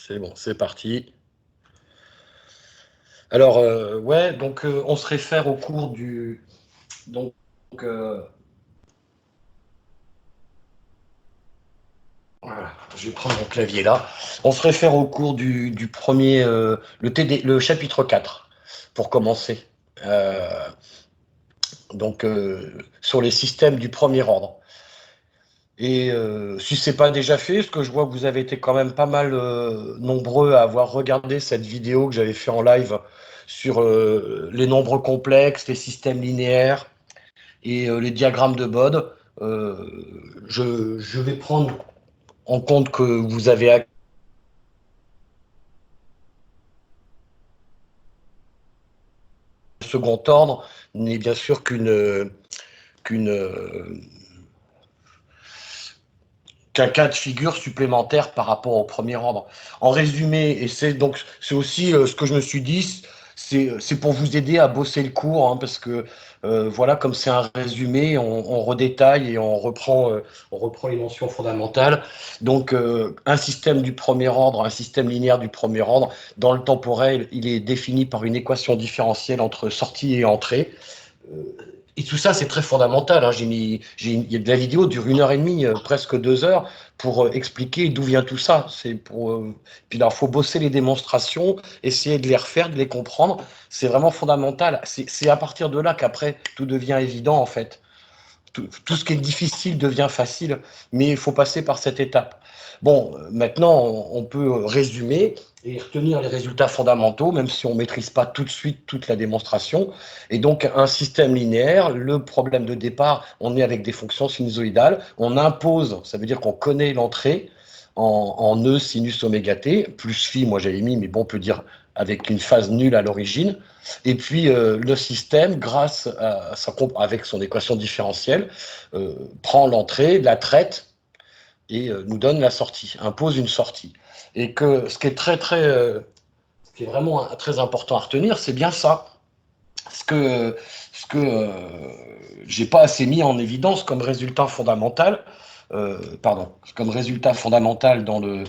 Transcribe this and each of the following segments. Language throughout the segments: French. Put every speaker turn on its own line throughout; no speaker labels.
C'est bon, c'est parti. Alors, ouais, donc on se réfère au cours du. Donc, euh, voilà, je vais prendre mon clavier là. On se réfère au cours du premier, le chapitre 4, pour commencer. Euh, sur les systèmes du premier ordre. Et si ce n'est pas déjà fait, parce que je vois que vous avez été quand même pas mal nombreux à avoir regardé cette vidéo que j'avais fait en live sur les nombres complexes, les systèmes linéaires et les diagrammes de Bode. Je vais prendre en compte que vous avez un second ordre n'est bien sûr qu'une qu'un cas de figure supplémentaire par rapport au premier ordre. En résumé, et c'est aussi ce que je me suis dit, c'est pour vous aider à bosser le cours, hein, parce que voilà, comme c'est un résumé, on redétaille et on reprend les notions fondamentales. Donc un système du premier ordre, un système linéaire du premier ordre, dans le temporel, il est défini par une équation différentielle entre sortie et entrée. Et tout ça, c'est très fondamental, hein. La vidéo dure 1 heure et demie, presque 2 heures, pour expliquer d'où vient tout ça. Puis là, il faut bosser les démonstrations, essayer de les refaire, de les comprendre. C'est vraiment fondamental. C'est à partir de là qu'après, tout devient évident, en fait. Tout ce qui est difficile devient facile, mais il faut passer par cette étape. Bon, maintenant, on peut résumer et retenir les résultats fondamentaux, même si on ne maîtrise pas tout de suite toute la démonstration. Et donc, un système linéaire, le problème de départ, on est avec des fonctions sinusoïdales. On impose, ça veut dire qu'on connaît l'entrée en E sinus oméga t, plus phi, moi j'avais mis, mais bon, on peut dire avec une phase nulle à l'origine. Et puis le système, avec son équation différentielle, prend l'entrée, la traite et nous donne la sortie, impose une sortie. Et que ce qui est ce qui est vraiment très important à retenir, c'est bien ça. Ce que j'ai pas assez mis en évidence comme résultat fondamental, comme résultat fondamental dans le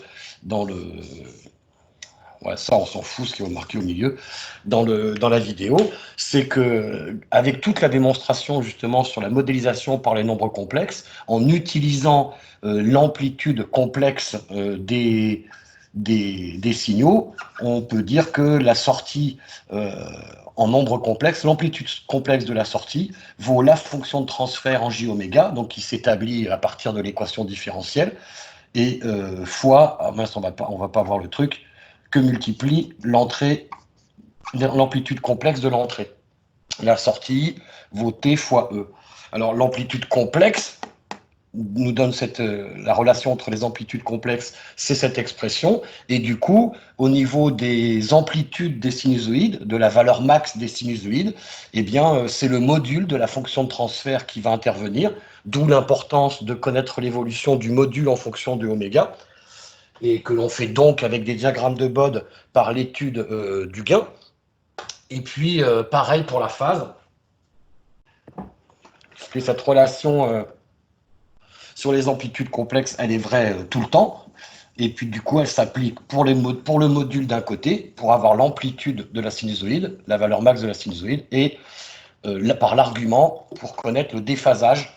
ouais, ça on s'en fout, ce qui est marqué au milieu, dans la vidéo, c'est que avec toute la démonstration justement sur la modélisation par les nombres complexes, en utilisant l'amplitude complexe des signaux, on peut dire que la sortie en nombre complexe, l'amplitude complexe de la sortie vaut la fonction de transfert en j oméga, donc qui s'établit à partir de l'équation différentielle, et fois, ah mince, on va pas voir le truc, que multiplie l'amplitude complexe de l'entrée. La sortie vaut T fois E. Alors l'amplitude complexe nous donne la relation entre les amplitudes complexes, c'est cette expression, et du coup, au niveau des amplitudes des sinusoïdes, de la valeur max des sinusoïdes, eh bien, c'est le module de la fonction de transfert qui va intervenir, d'où l'importance de connaître l'évolution du module en fonction de oméga, et que l'on fait donc avec des diagrammes de Bode par l'étude du gain. Et puis, pareil pour la phase, puisque cette relation sur les amplitudes complexes, elle est vraie tout le temps. Et puis, du coup, elle s'applique pour le module d'un côté, pour avoir l'amplitude de la sinusoïde, la valeur max de la sinusoïde, et par l'argument, pour connaître le déphasage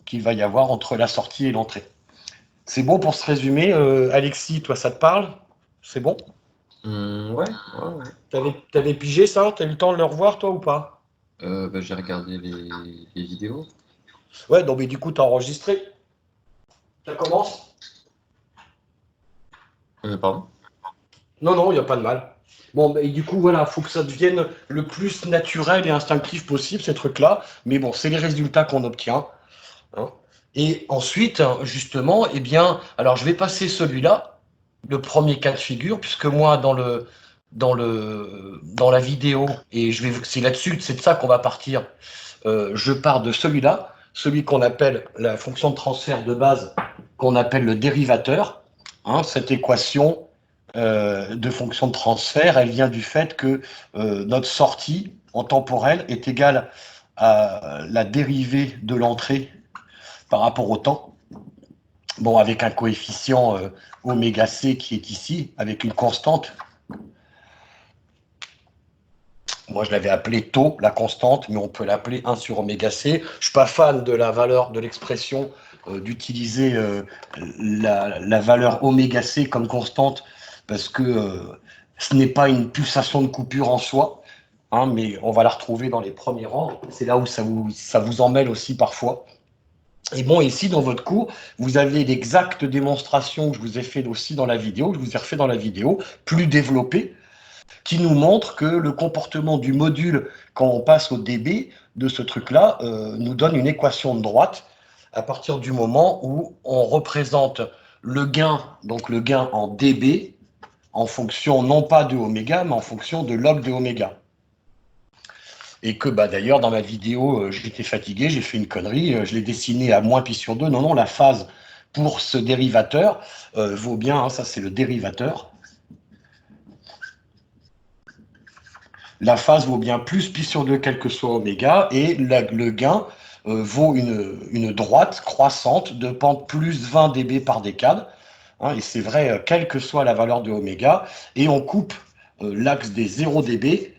qu'il va y avoir entre la sortie et l'entrée. C'est bon pour ce résumé. Alexis, toi, ça te parle? C'est bon?
Ouais.
T'avais pigé ça? T'as eu le temps de le revoir, toi, ou pas?
J'ai regardé les vidéos.
Ouais, donc mais du coup, t'as enregistré. Ça commence?
Pardon?
Non, non, il n'y a pas de mal. Bon, et du coup, voilà, il faut que ça devienne le plus naturel et instinctif possible, ces trucs-là. Mais bon, c'est les résultats qu'on obtient, hein. Et ensuite, hein, justement, eh bien, alors je vais passer celui-là, le premier cas de figure, puisque moi, dans la vidéo, et c'est là-dessus, c'est de ça qu'on va partir. Je pars de celui-là, celui qu'on appelle la fonction de transfert de base, qu'on appelle le dérivateur, hein, cette équation de fonction de transfert, elle vient du fait que notre sortie en temporel est égale à la dérivée de l'entrée par rapport au temps. bon, avec un coefficient oméga C qui est ici, avec une constante. Moi, je l'avais appelé taux, la constante, mais on peut l'appeler 1 sur oméga C. Je ne suis pas fan de la valeur de l'expression, d'utiliser la valeur oméga C comme constante, parce que ce n'est pas une pulsation de coupure en soi, hein, mais on va la retrouver dans les premiers rangs. C'est là où ça vous emmêle aussi parfois. Et bon, ici, dans votre cours, vous avez l'exacte démonstration que je vous ai fait aussi dans la vidéo, que je vous ai refait dans la vidéo, plus développée, qui nous montre que le comportement du module, quand on passe au dB de ce truc-là, nous donne une équation de droite à partir du moment où on représente le gain, donc le gain en dB, en fonction non pas de oméga, mais en fonction de log de oméga. Et que bah, d'ailleurs, dans ma vidéo, j'étais fatigué, j'ai fait une connerie, je l'ai dessiné à moins pi sur 2. Non, non, la phase pour ce dérivateur vaut bien, hein, ça c'est le dérivateur. La phase vaut bien plus pi sur 2 quel que soit oméga, et le gain vaut une droite croissante de pente plus 20 dB par décade. Hein, et c'est vrai, quelle que soit la valeur de oméga, et on coupe l'axe des 0 dB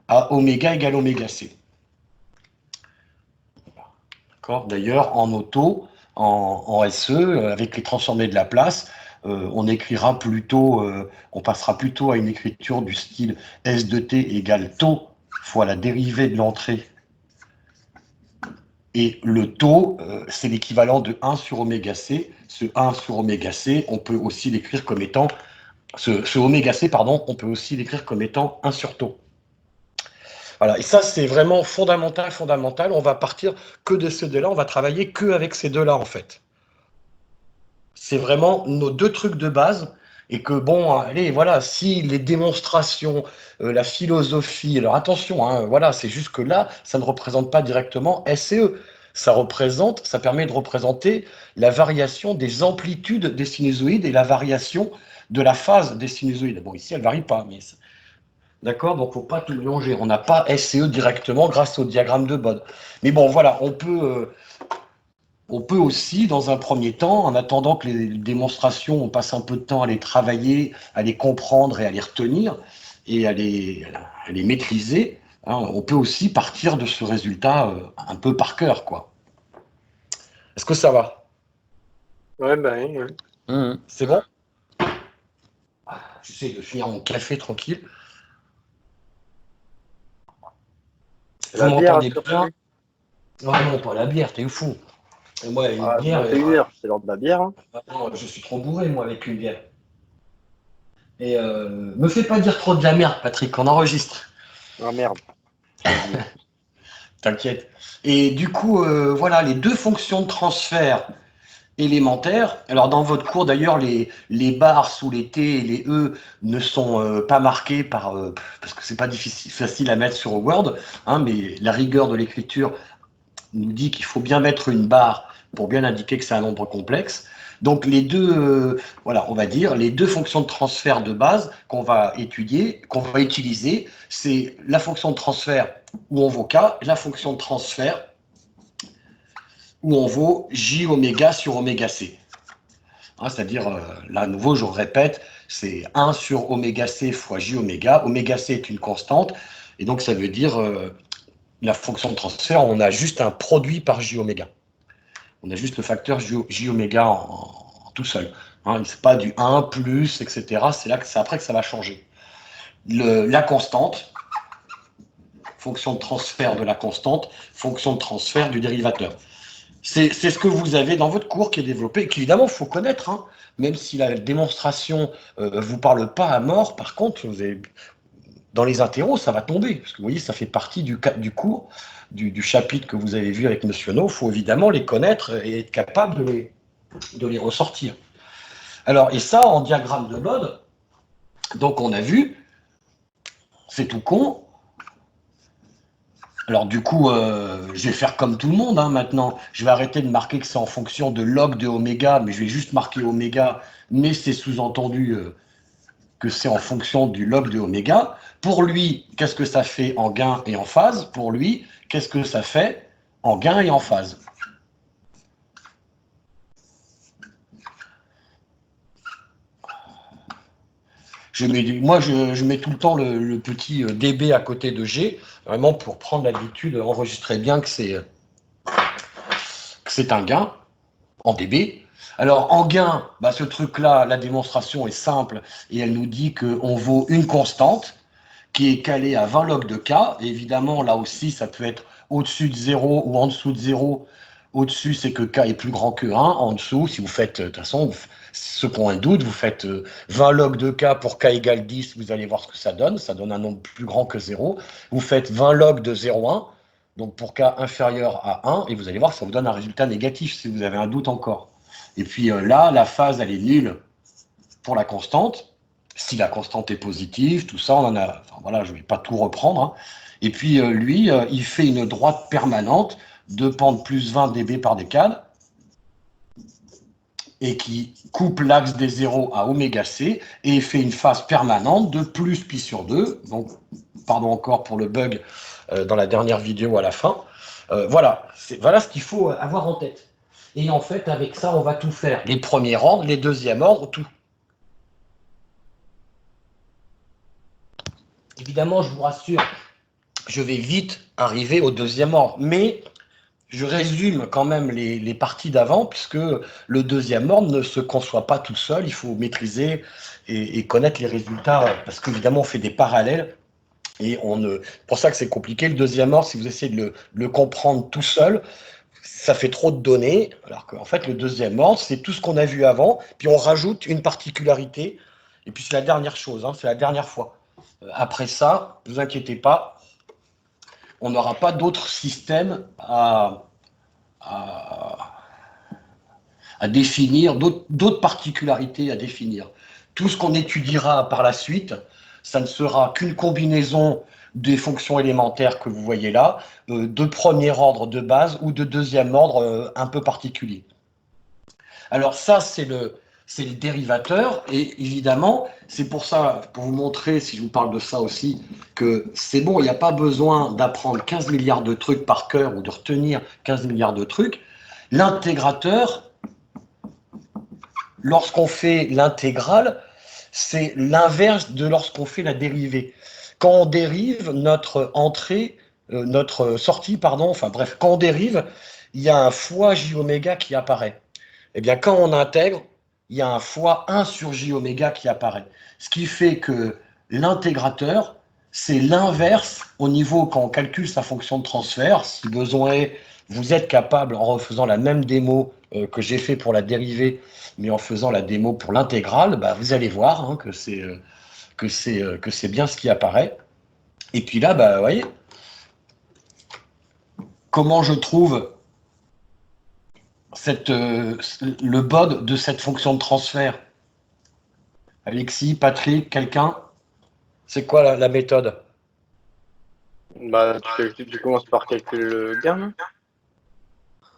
à oméga égale oméga C. D'ailleurs, en auto, en SE, avec les transformés de Laplace, on écrira plutôt, on passera plutôt à une écriture du style S de t égale taux fois la dérivée de l'entrée. Et le taux, c'est l'équivalent de 1 sur oméga c. Ce 1 sur oméga c, on peut aussi l'écrire comme étant, ce oméga c, pardon, on peut aussi l'écrire comme étant 1 sur taux. Voilà, et ça, c'est vraiment fondamental, fondamental. On va partir que de ces deux-là, on va travailler que avec ces deux-là, en fait. C'est vraiment nos deux trucs de base, et que, bon, allez, voilà, si les démonstrations, la philosophie, alors attention, hein, voilà, c'est juste que là, ça ne représente pas directement S et E. Ça permet de représenter la variation des amplitudes des sinusoïdes et la variation de la phase des sinusoïdes. Bon, ici, elle ne varie pas, mais d'accord, donc il ne faut pas tout mélanger. On n'a pas S et E directement grâce au diagramme de Bode. Mais bon, voilà, on peut aussi, dans un premier temps, en attendant que les démonstrations, on passe un peu de temps à les travailler, à les comprendre et à les retenir et à les maîtriser, hein, on peut aussi partir de ce résultat un peu par cœur, quoi. Est-ce que ça va?
Ouais, bah oui. Ouais.
C'est bon? J'essaie de finir mon café tranquille. Vous m'entendez bien? Non, non, pas la bière, t'es fou. Et moi, une bière.
C'est l'heure de la bière. Hein.
Non, je suis trop bourré, moi, avec une bière. Et me fais pas dire trop de la merde, Patrick, on enregistre.
Ah merde.
T'inquiète. Et du coup, voilà, les deux fonctions de transfert élémentaires. Alors, dans votre cours, d'ailleurs, les barres sous les T et les E ne sont pas marquées parce que c'est pas facile à mettre sur Word, hein, mais la rigueur de l'écriture nous dit qu'il faut bien mettre une barre pour bien indiquer que c'est un nombre complexe. Donc les deux, voilà, on va dire, les deux fonctions de transfert de base qu'on va étudier, qu'on va utiliser, c'est la fonction de transfert où on vaut K, la fonction de transfert où on vaut J oméga sur oméga C. Hein, c'est-à-dire, là, à nouveau, je répète, c'est 1 sur oméga C fois J oméga. Oméga C est une constante, et donc ça veut dire, la fonction de transfert, on a juste un produit par J oméga. On a juste le facteur J oméga en tout seul. Hein, c'est pas du 1 plus, etc. C'est là que c'est après que ça va changer. La constante, fonction de transfert de la constante, fonction de transfert du dérivateur. C'est ce que vous avez dans votre cours qui est développé, et qu'évidemment, il faut connaître, hein, même si la démonstration ne vous parle pas à mort. Par contre, dans les interros, ça va tomber, parce que vous voyez, ça fait partie du cours, du chapitre que vous avez vu avec Monsieur No. Il faut évidemment les connaître et être capable de les ressortir. Alors, et ça, en diagramme de Bode, donc on a vu, c'est tout con. Alors du coup, je vais faire comme tout le monde, hein, maintenant. Je vais arrêter de marquer que c'est en fonction de log de oméga, mais je vais juste marquer oméga, mais c'est sous-entendu que c'est en fonction du log de oméga. Pour lui, qu'est-ce que ça fait en gain et en phase? Pour lui, qu'est-ce que ça fait en gain et en phase? Moi, je mets tout le temps le petit dB à côté de G, vraiment pour prendre l'habitude, enregistrer bien que c'est un gain en dB. Alors, en gain, bah, ce truc-là, la démonstration est simple et elle nous dit qu'on vaut une constante qui est calée à 20 log de K. Et évidemment, là aussi, ça peut être au-dessus de 0 ou en dessous de 0. Au-dessus, c'est que K est plus grand que 1. En dessous, si vous faites, de toute façon, ceux qui ont un doute, vous faites 20 log de K pour K égale 10, vous allez voir ce que ça donne. Ça donne un nombre plus grand que 0. Vous faites 20 log de 0,1, donc pour K inférieur à 1, et vous allez voir que ça vous donne un résultat négatif si vous avez un doute encore. Et puis là, la phase, elle est nulle pour la constante. Si la constante est positive, tout ça, on en a. Enfin, voilà, je ne vais pas tout reprendre. Hein. Et puis lui, il fait une droite permanente de pente plus 20 dB par décade et qui coupe l'axe des zéros à oméga C et fait une phase permanente de plus pi sur 2. Donc, pardon encore pour le bug dans la dernière vidéo à la fin. Voilà ce qu'il faut avoir en tête. Et en fait, avec ça, on va tout faire. Les premiers ordres, les deuxièmes ordres, tout. Évidemment, je vous rassure, je vais vite arriver au deuxième ordre, mais je résume quand même les parties d'avant, puisque le deuxième ordre ne se conçoit pas tout seul, il faut maîtriser et connaître les résultats, parce qu'évidemment, on fait des parallèles, et pour ça que c'est compliqué. Le deuxième ordre, si vous essayez de le comprendre tout seul, ça fait trop de données, alors qu'en fait, le deuxième ordre, c'est tout ce qu'on a vu avant, puis on rajoute une particularité, et puis c'est la dernière chose, hein, c'est la dernière fois. Après ça, ne vous inquiétez pas, on n'aura pas d'autres systèmes à définir, d'autres particularités à définir. Tout ce qu'on étudiera par la suite, ça ne sera qu'une combinaison des fonctions élémentaires que vous voyez là, de premier ordre de base ou de deuxième ordre un peu particulier. Alors ça, c'est le dérivateur, et évidemment, c'est pour ça, pour vous montrer, si je vous parle de ça aussi, que c'est bon, il n'y a pas besoin d'apprendre 15 milliards de trucs par cœur ou de retenir 15 milliards de trucs. L'intégrateur, lorsqu'on fait l'intégrale, c'est l'inverse de lorsqu'on fait la dérivée. Quand on dérive, notre sortie, enfin bref, quand on dérive, il y a un fois j oméga qui apparaît. Eh bien, quand on intègre, il y a un fois 1 sur j oméga qui apparaît. Ce qui fait que l'intégrateur, c'est l'inverse au niveau quand on calcule sa fonction de transfert. Si besoin est, vous êtes capable, en refaisant la même démo que j'ai fait pour la dérivée, mais en faisant la démo pour l'intégrale, bah, vous allez voir hein, que c'est bien ce qui apparaît. Et puis là, bah, vous voyez, comment je trouve le BOD de cette fonction de transfert? Alexis, Patrick, quelqu'un? C'est quoi la méthode?
Bah, tu commences par calculer le gain.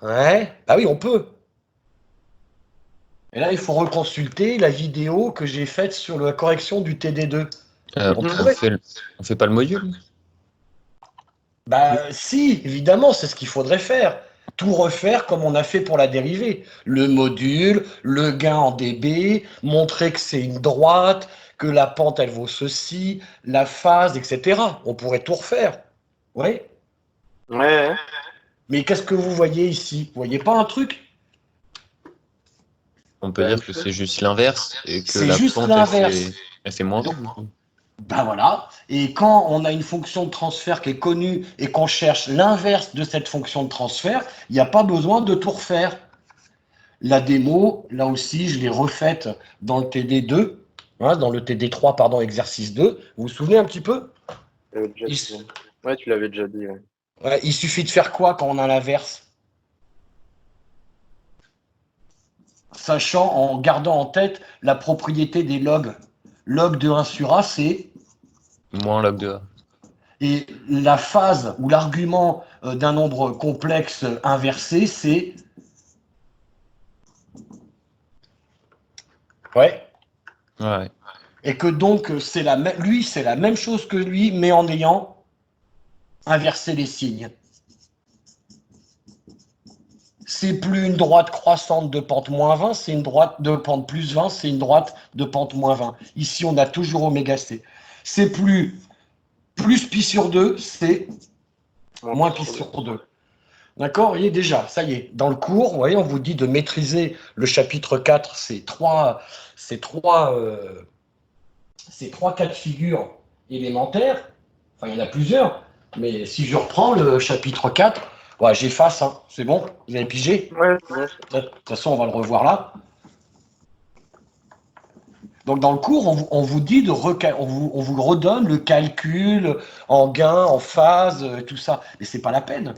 Ouais. Ah oui, on peut. Et là, il faut reconsulter la vidéo que j'ai faite sur la correction du TD2.
On fait pas le module?
Bah si, évidemment, c'est ce qu'il faudrait faire. Tout refaire comme on a fait pour la dérivée. Le module, le gain en dB, montrer que c'est une droite, que la pente, elle vaut ceci, la phase, etc. On pourrait tout refaire. Oui.
Ouais.
Mais qu'est-ce que vous voyez ici? Vous voyez pas un truc?
On peut dire que c'est juste l'inverse et que
C'est
la
juste
pente,
l'inverse.
elle fait moins
Donc,
bon.
ben voilà. Et quand on a une fonction de transfert qui est connue et qu'on cherche l'inverse de cette fonction de transfert, il n'y a pas besoin de tout refaire. La démo, là aussi, je l'ai refaite dans le TD2, hein, dans le TD3, pardon, exercice 2. Vous vous souvenez un petit peu?
Ouais, tu l'avais déjà dit. Ouais.
Ouais, il suffit de faire quoi quand on a l'inverse? Sachant, en gardant en tête la propriété des logs. Log de 1 sur A, c'est...
Moins log de A.
Et la phase ou l'argument d'un nombre complexe inversé, c'est... Ouais.
Ouais.
Et que donc, c'est la même chose que lui, mais en ayant inversé les signes. c'est plus une droite croissante de pente moins 20, c'est une droite de pente plus 20, c'est une droite de pente moins 20. Ici, on a toujours oméga C. C'est plus pi sur 2, c'est moins pi sur 2. D'accord? Vous voyez déjà, ça y est, dans le cours, vous voyez, on vous dit de maîtriser le chapitre 4, ces trois cas de figure élémentaires. Enfin, il y en a plusieurs, mais si je reprends le chapitre 4, ouais, j'efface, hein. C'est bon? Vous avez pigé?
Ouais, c'est bon.
De toute façon, on va le revoir là. Donc, dans le cours, on vous dit on vous redonne le calcul en gain, en phase, tout ça. Mais c'est pas la peine.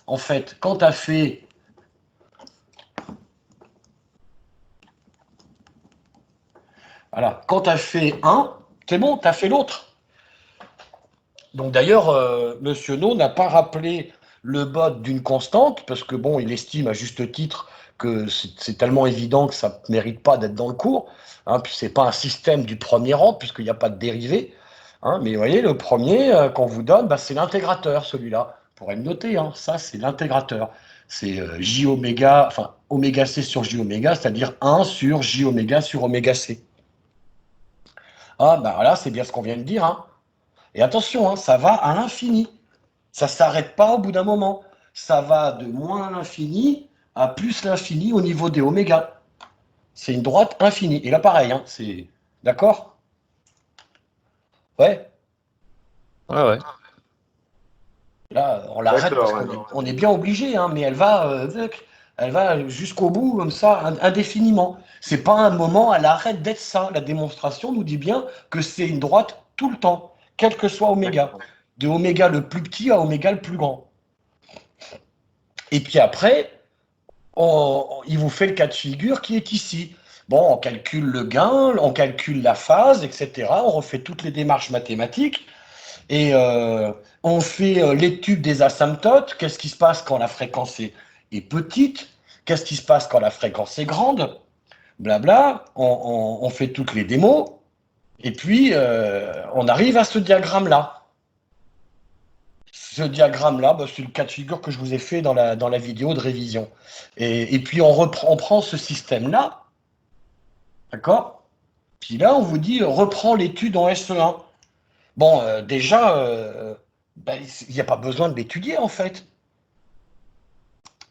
En fait, quand tu as fait quand tu as fait un, c'est bon, tu as fait l'autre. Donc d'ailleurs, Monsieur No n'a pas rappelé le bot d'une constante, parce que bon, il estime à juste titre que c'est tellement évident que ça ne mérite pas d'être dans le cours. Hein, puis c'est pas un système du premier ordre, puisqu'il n'y a pas de dérivée. Hein, mais vous voyez, le premier qu'on vous donne, bah, c'est l'intégrateur, celui-là. Vous pourrez le noter, hein, ça c'est l'intégrateur. C'est J oméga, enfin oméga C sur J oméga, c'est-à-dire 1 sur J oméga sur oméga C. Ah, bah voilà, c'est bien ce qu'on vient de dire. Hein. Et attention, hein, ça va à l'infini. Ça ne s'arrête pas au bout d'un moment. Ça va de moins l'infini à plus l'infini au niveau des oméga. C'est une droite infinie. Et là, pareil, hein, c'est... D'accord? Ouais.
Ouais.
Là, on l'arrête parce qu'on est bien obligé, hein, mais elle va jusqu'au bout comme ça, indéfiniment. C'est pas un moment, elle arrête d'être ça. La démonstration nous dit bien que c'est une droite tout le temps, quel que soit oméga. De oméga le plus petit à oméga le plus grand. Et puis après, il vous fait le cas de figure qui est ici. Bon, on calcule le gain, on calcule la phase, etc. On refait toutes les démarches mathématiques. Et on fait l'étude des asymptotes. Qu'est-ce qui se passe quand la fréquence est petite? Qu'est-ce qui se passe quand la fréquence est grande? Blabla. On fait toutes les démos. Et puis, on arrive à ce diagramme-là. Ce diagramme-là, bah, c'est le cas de figure que je vous ai fait dans la vidéo de révision. Et puis, on prend ce système-là. D'accord? Puis là, on vous dit, reprends l'étude en SE1. Bon, déjà, il n'y a pas besoin de l'étudier, en fait.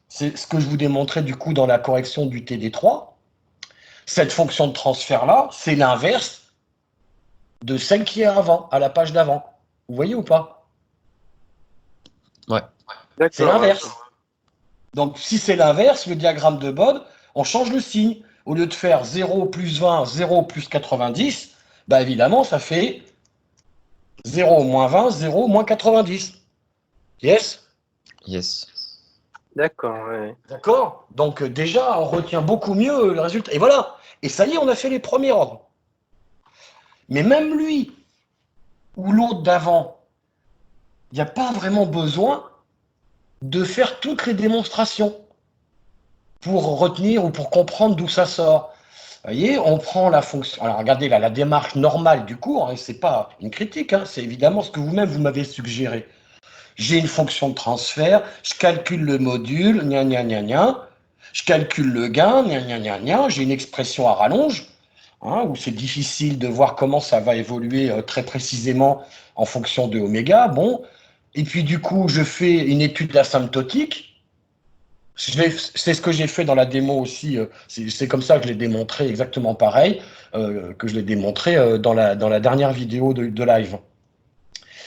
C'est ce que je vous démontrais, du coup, dans la correction du TD3. Cette fonction de transfert-là, c'est l'inverse de celle qui est avant, à la page d'avant. Vous voyez ou pas?
Ouais.
C'est l'inverse. Donc, si c'est l'inverse, le diagramme de Bode, on change le signe. Au lieu de faire 0 plus 20, 0 plus 90, bah évidemment, ça fait 0 moins 20, 0 moins 90. Yes?
Yes.
D'accord, ouais.
D'accord? Donc déjà, on retient beaucoup mieux le résultat. Et voilà. Et ça y est, on a fait les premiers ordres. Mais même lui, ou l'autre d'avant, il n'y a pas vraiment besoin de faire toutes les démonstrations pour retenir ou pour comprendre d'où ça sort. Vous voyez, on prend la fonction. Alors regardez là, la démarche normale du cours, hein, c'est pas une critique, hein, c'est évidemment ce que vous-même vous m'avez suggéré. J'ai une fonction de transfert, je calcule le module, gna gna gna gna, je calcule le gain, gna gna gna gna, j'ai une expression à rallonge, hein, où c'est difficile de voir comment ça va évoluer très précisément en fonction de oméga. Bon, et puis du coup, je fais une étude asymptotique. C'est ce que j'ai fait dans la démo aussi. C'est comme ça que je l'ai démontré, exactement pareil, que je l'ai démontré dans la dernière vidéo de live.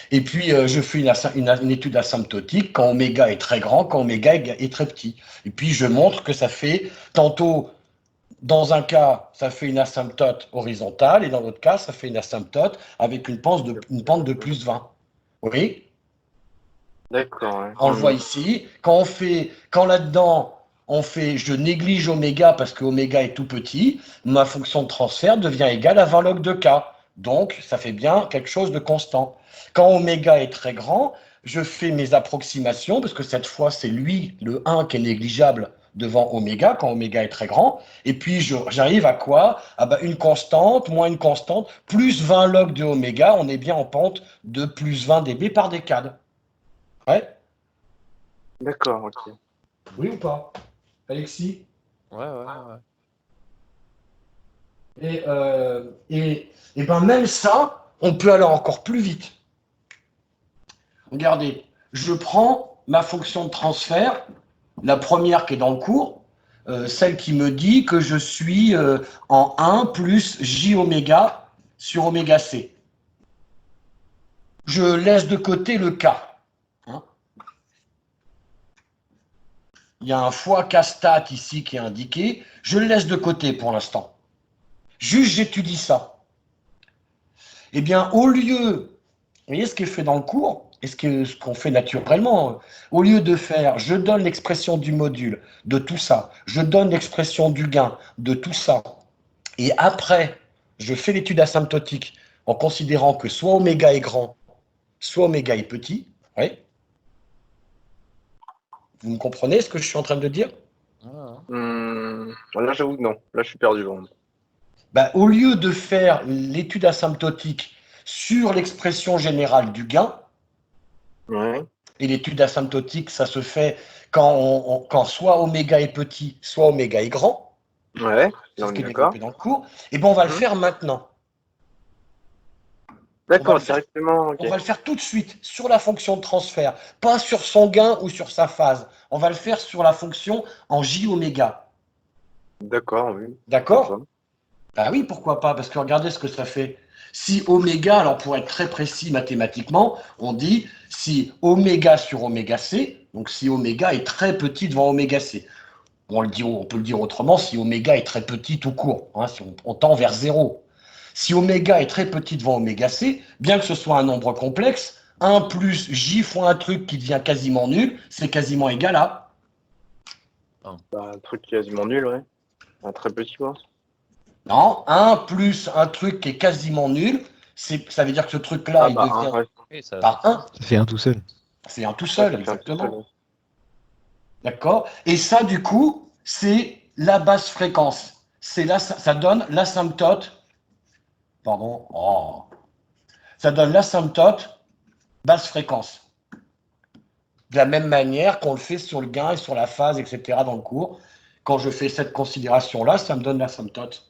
Et puis, je fais une étude asymptotique quand oméga est très grand, quand oméga est très petit. Et puis, je montre que ça fait, tantôt, dans un cas, ça fait une asymptote horizontale, et dans l'autre cas, ça fait une asymptote avec une pente de plus 20. Oui?
D'accord, ouais.
On le voit ici. Quand là-dedans, je néglige oméga parce que oméga est tout petit, ma fonction de transfert devient égale à 20 log de k. Donc, ça fait bien quelque chose de constant. Quand oméga est très grand, je fais mes approximations, parce que cette fois, c'est lui, le 1, qui est négligeable devant oméga, quand oméga est très grand. Et puis, j'arrive à quoi? Ah ben, une constante, moins une constante, plus 20 log de oméga, on est bien en pente de plus 20 dB par décade. Ouais.
D'accord, ok.
Oui ou pas, Alexis?
Ouais, ouais, ouais.
Et ben même ça, on peut aller encore plus vite. Regardez, je prends ma fonction de transfert, la première qui est dans le cours, celle qui me dit que je suis en 1 plus J oméga sur oméga C. Je laisse de côté le K. Hein. Il y a un fois K stat ici qui est indiqué. Je le laisse de côté pour l'instant. Juste, j'étudie ça. Eh bien, au lieu, vous voyez ce qui est fait dans le cours, et ce qu'on fait naturellement, au lieu de faire, je donne l'expression du module, de tout ça, je donne l'expression du gain, de tout ça, et après, je fais l'étude asymptotique en considérant que soit oméga est grand, soit oméga est petit. Oui. Vous me comprenez ce que je suis en train de dire?
Là, j'avoue que non. Là, je suis perdu. Bon.
Ben, au lieu de faire l'étude asymptotique sur l'expression générale du gain,
Ouais.
et l'étude asymptotique, ça se fait quand soit oméga est petit, soit oméga est grand,
Ouais.
c'est
Là,
ce
on
qui
est
est
d'accord.
développé dans le cours, et ben on va le
Mhm.
faire maintenant. On va le
D'accord,
faire,
directement. Ok.
on va le faire tout de suite sur la fonction de transfert, pas sur son gain ou sur sa phase. On va le faire sur la fonction en J oméga.
D'accord, oui. Pourquoi pas.
D'accord? Ah oui, pourquoi pas? Parce que regardez ce que ça fait. Si oméga, alors pour être très précis mathématiquement, on dit si oméga sur oméga C, donc si oméga est très petit devant oméga C. On peut le dire autrement, si oméga est très petit tout court, hein, si on tend vers 0. Si oméga est très petit devant oméga C, bien que ce soit un nombre complexe, 1 plus j fois un truc qui devient quasiment nul, c'est quasiment égal à…
Bah, un truc quasiment nul, ouais. Un très petit, quoi.
Non, 1 plus un truc qui est quasiment nul, ça veut dire que ce truc-là,
Ah,
il
bah, un,
devient
ouais.
Oui, ça
par
fait
1.
Ça fait un tout seul.
C'est un tout
Ouais,
seul,
ça fait un tout seul.
exactement. D'accord? Et ça, du coup, c'est la basse fréquence. Ça donne l'asymptote. Pardon. Oh. Ça donne l'asymptote basse fréquence. De la même manière qu'on le fait sur le gain et sur la phase, etc. dans le cours. Quand je fais cette considération-là, ça me donne l'asymptote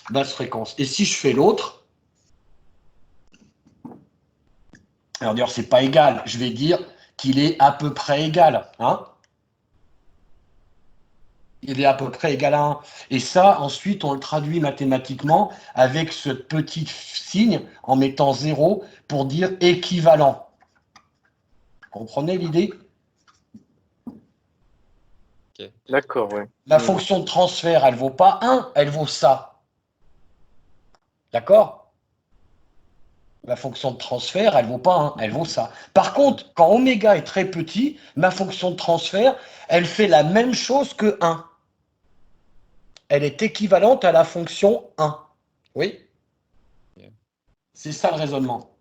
basse fréquence. Et si je fais l'autre, alors d'ailleurs, c'est pas égal. Je vais dire qu'il est à peu près égal. Hein? Il est à peu près égal à 1. Et ça, ensuite, on le traduit mathématiquement avec ce petit signe en mettant 0 pour dire équivalent. Comprenez l'idée?
Ok.
D'accord, ouais.
La fonction de transfert, elle ne vaut pas 1, elle vaut ça. D'accord? La fonction de transfert, elle ne vaut pas 1, elle vaut ça. Par contre, quand oméga est très petit, ma fonction de transfert, elle fait la même chose que 1. Elle est équivalente à la fonction 1. Oui? C'est ça le raisonnement.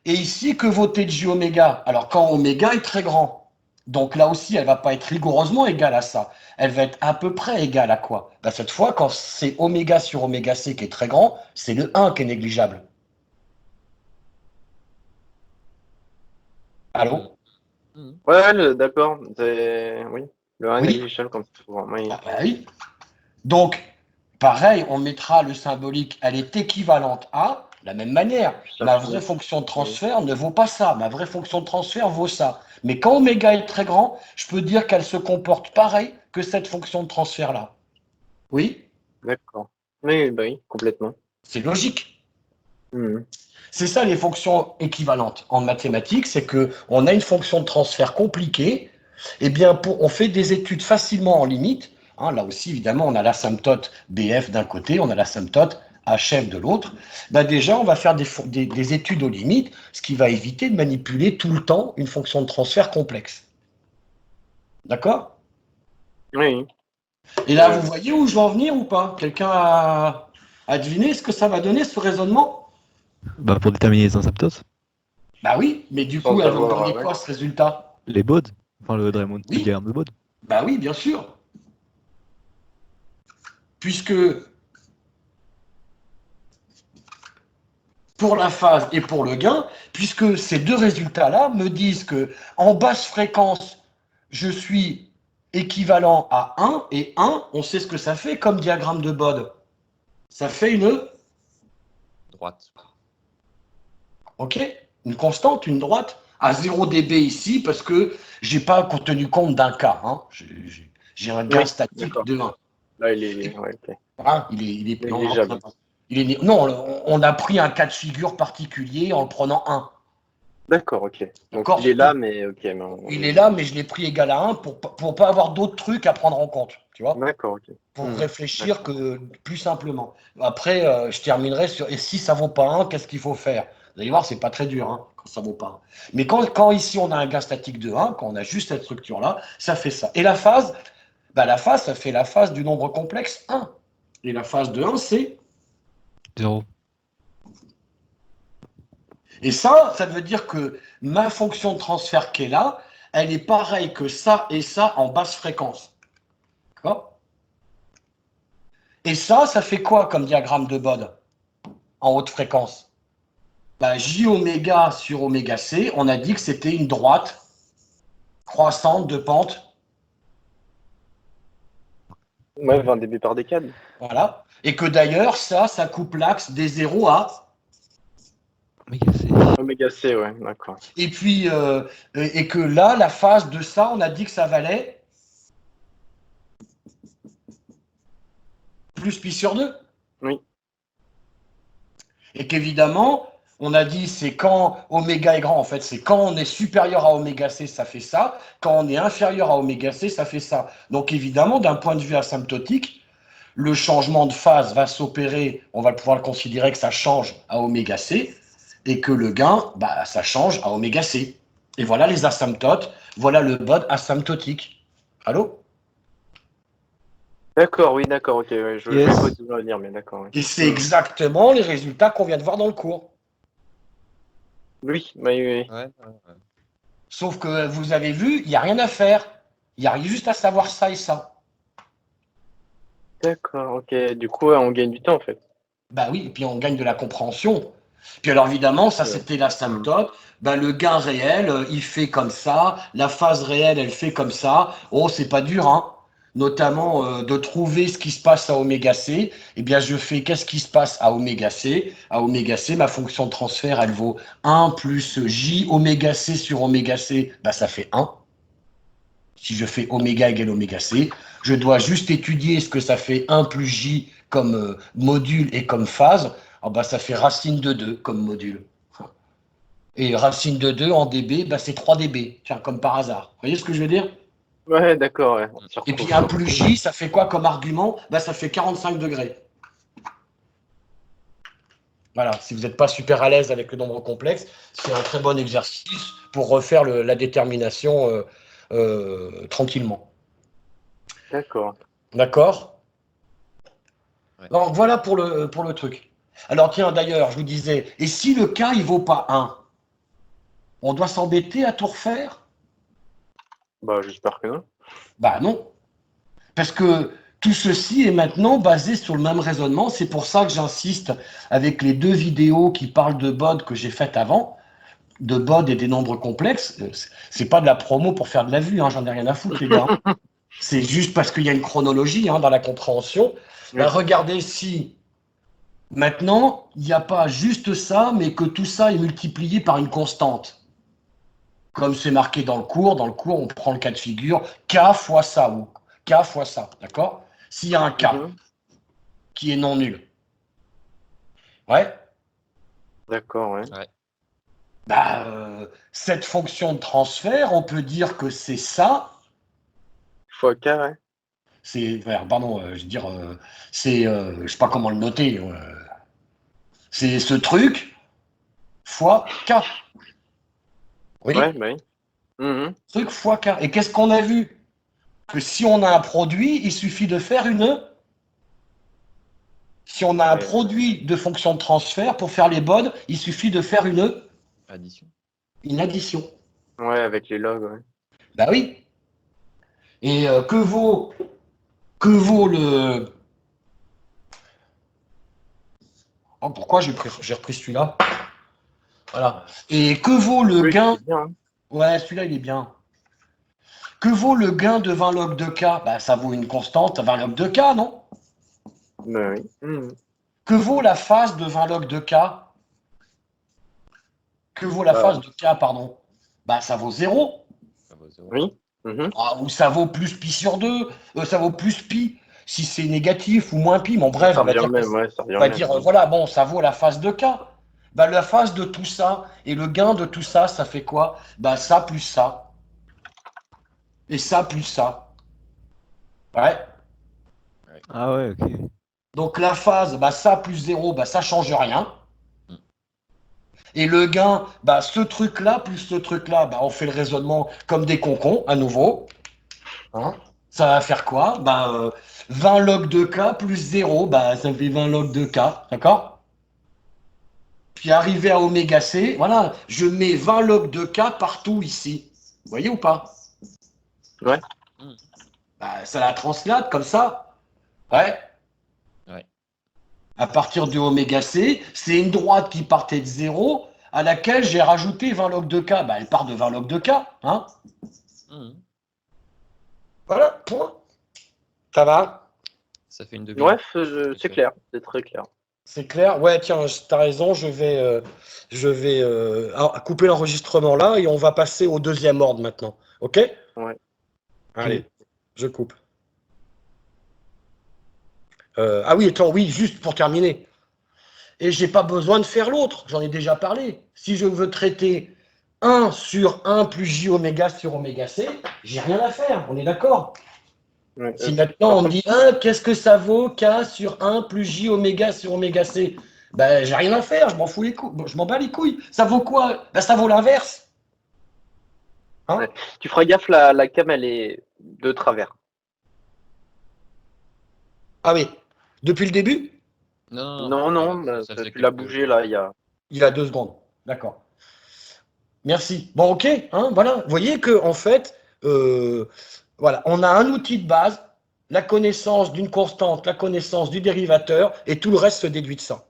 Et ici, que vaut t de j oméga? Alors, quand oméga est très grand. Donc là aussi, elle ne va pas être rigoureusement égale à ça. Elle va être à peu près égale à quoi? Ben, cette fois, quand c'est oméga sur oméga c qui est très grand, c'est le 1 qui est négligeable. Allô?
Ouais, d'accord. Oui. Le 1
Oui?
négligeable comme ça. Oui.
Ah, bah oui. Donc, pareil, on mettra le symbolique, elle est équivalente à, de la même manière. Ma vraie fonction de transfert ne vaut pas ça. Ma vraie fonction de transfert vaut ça. Mais quand oméga est très grand, je peux dire qu'elle se comporte pareil que cette fonction de transfert-là. Oui?
D'accord. Oui, bah oui, complètement.
C'est logique.
Mhm.
C'est ça les fonctions équivalentes en mathématiques, c'est qu'on a une fonction de transfert compliquée, et bien on fait des études facilement en limite. Hein, là aussi, évidemment, on a l'asymptote BF d'un côté, on a l'asymptote HF de l'autre. Ben déjà, on va faire des études aux limites, ce qui va éviter de manipuler tout le temps une fonction de transfert complexe. D'accord?
Oui.
Et là, vous voyez où je veux en venir ou pas? Quelqu'un a deviné ce que ça va donner, ce raisonnement?
Bah, pour déterminer les asymptotes,
Bah oui, mais du
Sans
coup, elle va me
savoir,
donner
ouais.
quoi, ce résultat?
les Bode, enfin le
Oui.
diagramme de Bode.
Bah oui, bien sûr. Puisque pour la phase et pour le gain, puisque ces deux résultats-là me disent que en basse fréquence, je suis équivalent à 1, et 1, on sait ce que ça fait comme diagramme de Bode. Ça fait une,
Droite.
ok, une constante, une droite, à 0 dB ici, parce que j'ai pas tenu compte d'un cas. Hein. J'ai un gain
Oui,
statique
d'accord.
de 1.
Là, il est. Ouais, ok.
Hein, il est
Négligeable.
non, on a pris un cas de figure particulier en le prenant 1.
D'accord, ok. Donc
D'accord.
il est là, mais ok. Mais
Il est là, mais je l'ai pris égal à 1 pour pas avoir d'autres trucs à prendre en compte. Tu vois,
D'accord, ok.
pour réfléchir que plus simplement. Après, je terminerai sur et si ça vaut pas 1, qu'est-ce qu'il faut faire? Vous allez voir, c'est pas très dur hein, quand ça vaut pas 1. Mais quand ici on a un gain statique de 1, quand on a juste cette structure-là, ça fait ça. Et la phase, la phase, ça fait la phase du nombre complexe 1. Et la phase de 1, c'est
0.
Et ça veut dire que ma fonction de transfert qui est là, elle est pareille que ça et ça en basse fréquence. D'accord? Et ça fait quoi comme diagramme de Bode en haute fréquence? J oméga sur oméga C, on a dit que c'était une droite croissante de pente.
Ouais, 20 dB par décade.
Voilà. Et que d'ailleurs, ça coupe l'axe des 0 à.
Oméga C.
Oméga C, ouais, d'accord.
Et puis, et que là, la phase de ça, on a dit que ça valait plus pi sur 2.
Oui.
Et qu'évidemment, on a dit c'est quand oméga est grand, en fait, c'est quand on est supérieur à oméga C, ça fait ça. Quand on est inférieur à oméga C, ça fait ça. Donc évidemment, d'un point de vue asymptotique, le changement de phase va s'opérer, on va pouvoir le considérer que ça change à oméga C, et que le gain, ça change à oméga C. Et voilà les asymptotes, voilà le Bode asymptotique. Allô?
D'accord, oui, d'accord, ok. Ouais, je
Yes.
vois ce que tu veux dire, mais d'accord. Ouais.
Et c'est exactement les résultats qu'on vient de voir dans le cours.
Oui, oui, oui.
Ouais.
Sauf que vous avez vu, il n'y a rien à faire. Il y a juste à savoir ça et ça.
D'accord, ok. Du coup, ouais, on gagne du temps, en fait.
Bah oui, et puis on gagne de la compréhension. Puis alors évidemment, ça c'était l'asymptote. Le gain réel, il fait comme ça. La phase réelle, elle fait comme ça. Oh, c'est pas dur, hein. Notamment de trouver ce qui se passe à oméga C. Eh bien, je fais qu'est-ce qui se passe à oméga C. À oméga C, ma fonction de transfert, elle vaut 1 plus J oméga C sur oméga C. Ça fait 1. Si je fais oméga égale oméga C, je dois juste étudier ce que ça fait 1 plus J comme module et comme phase. Ça fait racine de 2 comme module. Et racine de 2 en dB, c'est 3 dB. Tiens, comme par hasard. Vous voyez ce que je veux dire?
Ouais, d'accord, ouais.
Et puis 1 plus J, ça fait quoi comme argument? Ça fait 45 degrés. Voilà, si vous n'êtes pas super à l'aise avec le nombre complexe, c'est un très bon exercice pour refaire la détermination tranquillement.
D'accord.
D'accord?
Ouais.
Donc voilà pour le truc. Alors tiens, d'ailleurs, je vous disais, et si le cas, il vaut pas 1, on doit s'embêter à tout refaire?
J'espère que non.
Non. Parce que tout ceci est maintenant basé sur le même raisonnement. C'est pour ça que j'insiste avec les 2 vidéos qui parlent de Bode que j'ai faites avant, de Bode et des nombres complexes. C'est pas de la promo pour faire de la vue, hein, j'en ai rien à foutre, les gars. C'est juste parce qu'il y a une chronologie dans la compréhension.
Oui.
Regardez si maintenant, il n'y a pas juste ça, mais que tout ça est multiplié par une constante. Comme c'est marqué dans le cours, on prend le cas de figure, K fois ça, ou K fois ça, d'accord? S'il y a un K qui est non nul. Ouais.
D'accord, ouais.
Cette fonction de transfert, on peut dire que c'est ça.
Fois K, ouais.
Pardon, je veux dire, je sais pas comment le noter. C'est ce truc fois K. Oui.
Ouais, oui. Mhm.
Truc fois K. Et qu'est-ce qu'on a vu? Que si on a un produit, il suffit de faire une. Si on a un produit de fonction de transfert, pour faire les Bode, il suffit de faire une
Addition.
Ouais, avec les logs, ouais.
Oui. Et que vaut le. Oh, pourquoi j'ai repris celui-là? Voilà. Et que vaut le
Oui,
gain?
c'est bien, hein.
Ouais, celui-là, il est bien. Que vaut le gain de 20 log de K? Bah, ça vaut une constante 20 log de K, non?
Ben oui.
Que vaut la phase de 20 log de K? Que vaut la
Bah.
phase de K, pardon? Bah, ça vaut 0.
Ça vaut 0.
Oui. Mhm.
Ah, ou ça vaut plus pi sur 2. Ça vaut plus pi. Si c'est négatif ou moins pi. Bon, bref,
Ça
on va
revient
dire,
même, ouais, ça revient
on va
même.
dire voilà, bon, ça vaut la phase de K. Bah, la phase de tout ça et le gain de tout ça, ça fait quoi? Bah, ça plus ça. Et ça plus ça. Ouais.
Ah ouais, ok.
Donc la phase, bah, ça plus 0, bah, ça change rien.
Mm.
Et le gain, bah, ce truc-là plus ce truc-là, bah, on fait le raisonnement comme des concons, à nouveau. Hein, ça va faire quoi? Bah, 20 log de K plus 0, bah, ça fait 20 log de K, d'accord? Puis arrivé à oméga C, voilà, je mets 20 log de K partout ici. Vous voyez ou pas?
Ouais.
Bah, ça la translate comme ça. Ouais.
Ouais.
À partir de oméga C, c'est une droite qui partait de 0 à laquelle j'ai rajouté 20 log de K. Bah, elle part de 20 log de K. Hein,
Mhm.
voilà, point. Ça va?
Ça fait une demi.
Ouais, c'est clair, c'est très clair.
C'est clair? Ouais, tiens, t'as raison, je vais couper l'enregistrement là et on va passer au deuxième ordre maintenant. OK?
Ouais.
Allez, je coupe. Ah oui, attends, oui, juste pour terminer. Et j'ai pas besoin de faire l'autre, j'en ai déjà parlé. Si je veux traiter 1 sur 1 plus j oméga sur oméga c, j'ai rien à faire, on est d'accord?
Ouais.
Si maintenant on me dit qu'est-ce que ça vaut K sur 1 plus j oméga sur oméga c, ben j'ai rien à faire, je m'en fous les couilles, je m'en bats les couilles. Ça vaut quoi? Ben ça vaut l'inverse. Hein?
Ouais. Tu feras gaffe, la cam, elle est de travers.
Ah oui, depuis le début?
Non,
ça
tu
faisait
l'as
quelques-
bougé là, il y a.
Il y a 2 secondes. D'accord. Merci. Bon, ok, hein, voilà. Vous voyez que en fait, voilà, on a un outil de base, la connaissance d'une constante, la connaissance du dérivateur, et tout le reste se déduit de ça.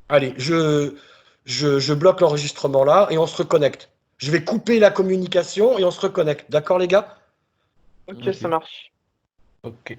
Allez, je bloque l'enregistrement là et on se reconnecte. Je vais couper la communication et on se reconnecte. D'accord, les gars?
Ok,
Ok.
ça marche.
Ok.